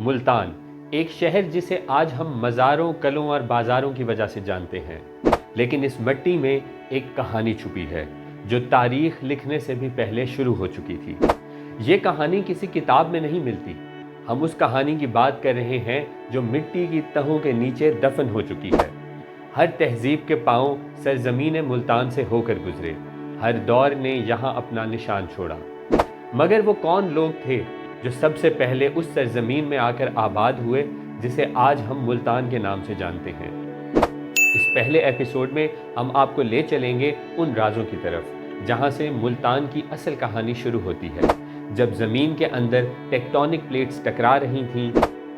ملتان، ایک شہر جسے آج ہم مزاروں، قلعوں اور بازاروں کی وجہ سے جانتے ہیں، لیکن اس مٹی میں ایک کہانی چھپی ہے جو تاریخ لکھنے سے بھی پہلے شروع ہو چکی تھی۔ یہ کہانی کسی کتاب میں نہیں ملتی، ہم اس کہانی کی بات کر رہے ہیں جو مٹی کی تہوں کے نیچے دفن ہو چکی ہے۔ ہر تہذیب کے پاؤں سرزمین ملتان سے ہو کر گزرے، ہر دور نے یہاں اپنا نشان چھوڑا۔ مگر وہ کون لوگ تھے جو سب سے پہلے اس سرزمین میں آ کر آباد ہوئے جسے آج ہم ملتان کے نام سے جانتے ہیں؟ اس پہلے ایپیسوڈ میں ہم آپ کو لے چلیں گے ان رازوں کی طرف جہاں سے ملتان کی اصل کہانی شروع ہوتی ہے، جب زمین کے اندر ٹیکٹونک پلیٹس ٹکرا رہی تھیں،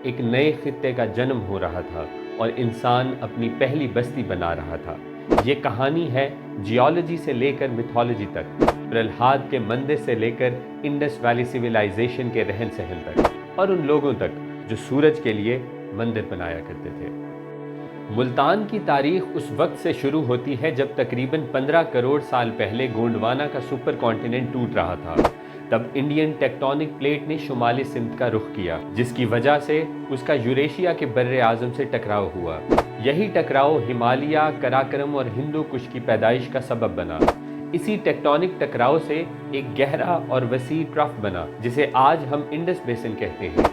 ایک نئے خطے کا جنم ہو رہا تھا اور انسان اپنی پہلی بستی بنا رہا تھا۔ یہ کہانی ہے جیولوجی سے لے کر میتھولوجی تک، پرلہاد کے مندر سے لے کر انڈس ویلی سویلائزیشن کے رہن سہن تک، اور ان لوگوں تک جو سورج کے لیے مندر بنایا کرتے تھے۔ ملتان کی تاریخ اس وقت سے شروع ہوتی ہے جب تقریباً 15 کروڑ سال پہلے گونڈوانا کا سپر کانٹیننٹ ٹوٹ رہا تھا۔ تب انڈین ٹیکٹونک پلیٹ نے شمالی سمت کا رخ کیا، جس کی وجہ سے اس کا یوریشیا کے بر اعظم سے ٹکراؤ ہوا۔ یہی ٹکراؤ ہمالیہ، کراکرم اور ہندو کش کی پیدائش کا سبب بنا۔ اسی ٹیکٹونک ٹکراؤ سے ایک گہرا اور وسیع ٹرف بنا جسے آج ہم انڈس بیسن کہتے ہیں۔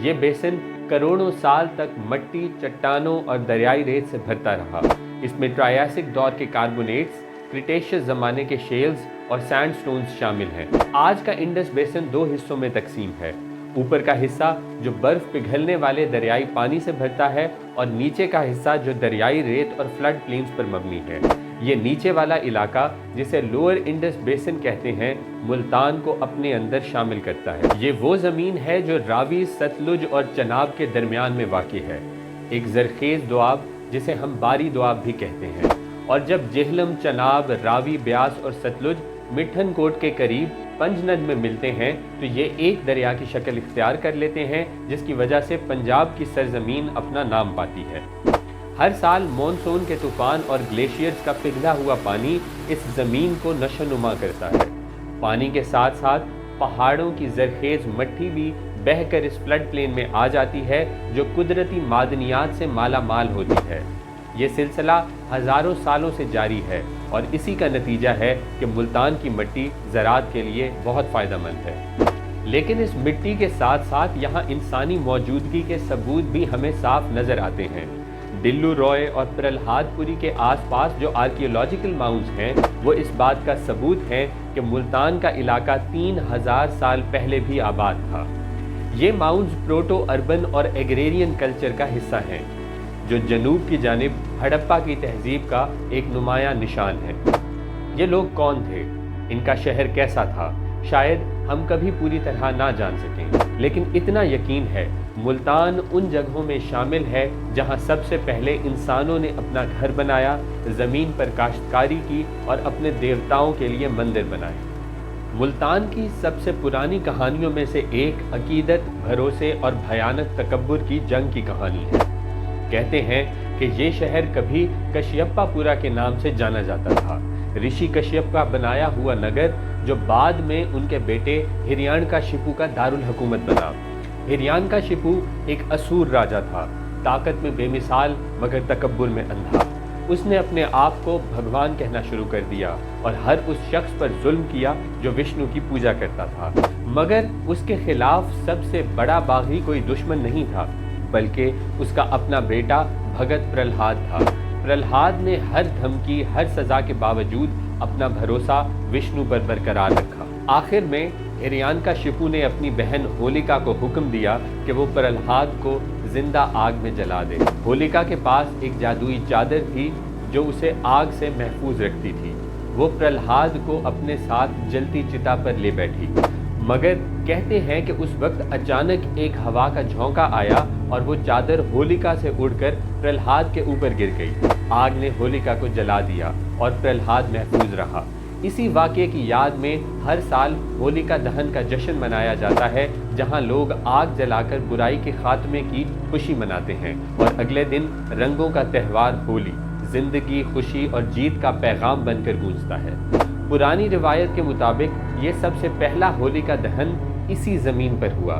یہ بیسن کروڑوں سال تک مٹی، چٹانوں اور دریائی ریت سے بھرتا رہا۔ اس میں ٹرائیاسک دور کے کاربونیٹس، کریٹیشس زمانے کے شیلز اور سینڈ سٹونز شامل ہیں۔ آج کا انڈس بیسن 2 حصوں میں تقسیم ہے، اوپر کا حصہ جو برف پگھلنے والے دریائی پانی سے بھرتا ہے اور نیچے کا حصہ جو دریائی ریت اور فلڈ پلینز پر مبنی ہے۔ یہ نیچے والا علاقہ جسے لوئر انڈس بیسن کہتے ہیں، ملتان کو اپنے اندر شامل کرتا ہے۔ یہ وہ زمین ہے جو راوی، ستلج اور چناب کے درمیان میں واقع ہے، ایک زرخیز دوآب جسے ہم باری دوآب بھی کہتے ہیں۔ اور جب جہلم، چناب، راوی، بیاس اور ستلج مٹھن کوٹ کے قریب پنجند میں ملتے ہیں تو یہ ایک دریا کی شکل اختیار کر لیتے ہیں، جس کی وجہ سے پنجاب کی سرزمین اپنا نام پاتی ہے۔ ہر سال مونسون کے طوفان اور گلیشیئرز کا پگھلا ہوا پانی اس زمین کو نشو نما کرتا ہے۔ پانی کے ساتھ ساتھ پہاڑوں کی زرخیز مٹی بھی بہہ کر اس فلڈ پلین میں آ جاتی ہے جو قدرتی معدنیات سے مالا مال ہوتی ہے۔ یہ سلسلہ ہزاروں سالوں سے جاری ہے اور اسی کا نتیجہ ہے کہ ملتان کی مٹی زراعت کے لیے بہت فائدہ مند ہے۔ لیکن اس مٹی کے ساتھ ساتھ یہاں انسانی موجودگی کے ثبوت بھی ہمیں صاف نظر آتے ہیں۔ ڈلو روئے اور پرلہاد پوری کے آس پاس جو آرکیولوجیکل ماؤنڈز ہیں وہ اس بات کا ثبوت ہیں کہ ملتان کا علاقہ 3000 سال پہلے بھی آباد تھا۔ یہ ماؤنڈز پروٹو اربن اور ایگریرین کلچر کا حصہ ہیں جو جنوب کی جانب ہڑپا کی تہذیب کا ایک نمایاں نشان ہے۔ یہ لوگ کون تھے؟ ان کا شہر کیسا تھا؟ شاید ہم کبھی پوری طرح نہ جان سکیں، لیکن اتنا یقین ہے ملتان ان جگہوں میں شامل ہے جہاں سب سے پہلے انسانوں نے اپنا گھر بنایا، زمین پر کاشتکاری کی اور اپنے دیوتاؤں کے لیے مندر بنائے۔ ملتان کی سب سے پرانی کہانیوں میں سے ایک عقیدت، بھروسے اور بھیانک تکبر کی جنگ کی کہانی ہے۔ کہتے ہیں کہ یہ شہر کبھی کشیپا پورا کے نام سے جانا جاتا تھا، رشی کشیپ کا بنایا ہوا نگر جو بعد میں ان کے بیٹے ہریانکاشپو کا دارالحکومت بنا۔ ہریانکاشپو ایک اسور راجا تھا، طاقت میں بے مثال مگر تکبر میں اندھا۔ اس نے اپنے آپ کو بھگوان کہنا شروع کر دیا اور ہر اس شخص پر ظلم کیا جو وشنو کی پوجا کرتا تھا۔ مگر اس کے خلاف سب سے بڑا باغی کوئی دشمن نہیں تھا بلکہ اس کا اپنا بیٹا بھگت پرلہاد تھا۔ پرلہاد نے ہر دھمکی، ہر سزا کے باوجود اپنا بھروسہ وشنو پر برقرار رکھا۔ آخر میں ہریانکاشپو نے اپنی بہن ہولیکا کو حکم دیا کہ وہ پرلہاد کو زندہ آگ میں جلا دے۔ ہولیکا کے پاس ایک جادوئی چادر تھی جو اسے آگ سے محفوظ رکھتی تھی۔ وہ پرلہاد کو اپنے ساتھ جلتی چتا پر لے بیٹھی، مگر کہتے ہیں کہ اس وقت اچانک ایک ہوا کا جھونکا آیا اور وہ چادر ہولیکا سے اڑ کر پرلہاد کے اوپر گر گئی۔ آگ نے ہولیکا کو جلا دیا اور پرلہاد محفوظ رہا۔ اسی واقعے کی یاد میں ہر سال ہولیکا دہن کا جشن منایا جاتا ہے جہاں لوگ آگ جلا کر برائی کے خاتمے کی خوشی مناتے ہیں، اور اگلے دن رنگوں کا تہوار ہولی زندگی، خوشی اور جیت کا پیغام بن کر گونجتا ہے۔ پرانی روایت کے مطابق یہ سب سے پہلا ہولیکا دہن اسی زمین پر ہوا۔